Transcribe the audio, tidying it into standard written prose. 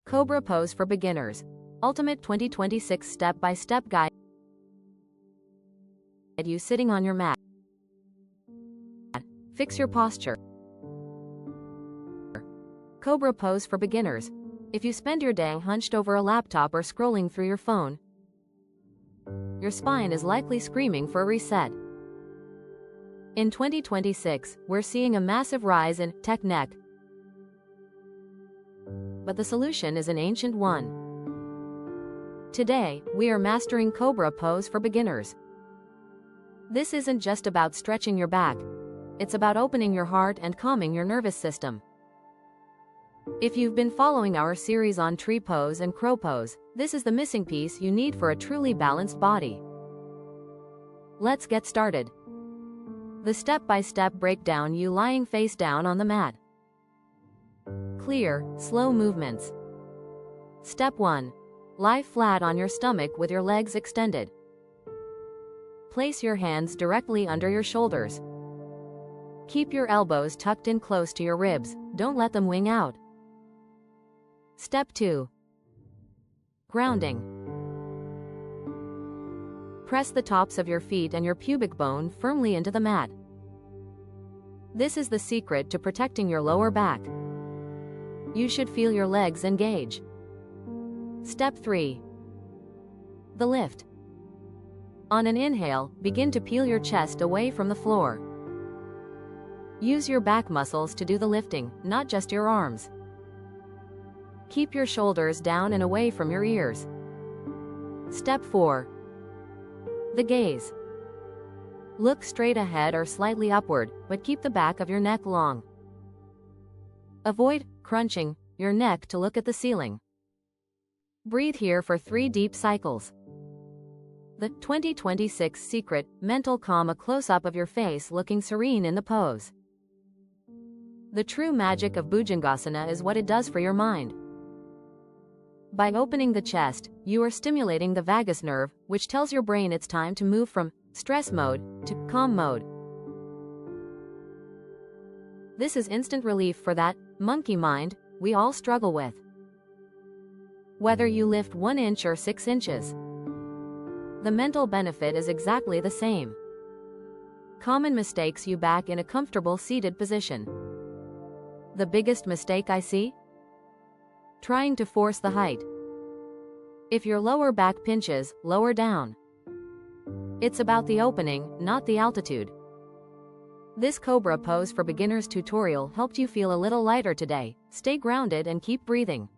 Cobra Pose for Beginners. Ultimate 2026 Step-by-Step Guide. You sitting on your mat. Fix your posture. Cobra Pose for Beginners. If you spend your day hunched over a laptop or scrolling through your phone, your spine is likely screaming for a reset. In 2026, we're seeing a massive rise in tech neck. But the solution is an ancient one. Today, we are mastering Cobra Pose for Beginners. This isn't just about stretching your back. It's about opening your heart and calming your nervous system. If you've been following our series on tree pose and crow pose, this is the missing piece you need for a truly balanced body. Let's get started. The step-by-step breakdown: you lying face down on the mat. Clear, slow movements. Step 1. Lie flat on your stomach with your legs extended. Place your hands directly under your shoulders. Keep your elbows tucked in close to your ribs, don't let them wing out. Step 2. Grounding. Press the tops of your feet and your pubic bone firmly into the mat. This is the secret to protecting your lower back. You should feel your legs engage. Step 3. The lift. On an inhale, begin to peel your chest away from the floor. Use your back muscles to do the lifting, not just your arms. Keep your shoulders down and away from your ears. Step 4. The gaze. Look straight ahead or slightly upward, but keep the back of your neck long. Avoid crunching your neck to look at the ceiling. Breathe here for 3 deep cycles. The 2026 secret: mental calm. A close-up of your face looking serene in the pose. The true magic of Bhujangasana is what it does for your mind. By opening the chest, you are stimulating the vagus nerve, which tells your brain it's time to move from stress mode to calm mode. This is instant relief for that monkey mind we all struggle with. Whether you lift 1 inch or 6 inches, the mental benefit is exactly the same. Common mistakes: you back in a comfortable seated position. The biggest mistake I see? Trying to force the height. If your lower back pinches, lower down. It's about the opening, not the altitude. This Cobra Pose for Beginners tutorial helped you feel a little lighter today. Stay grounded and keep breathing.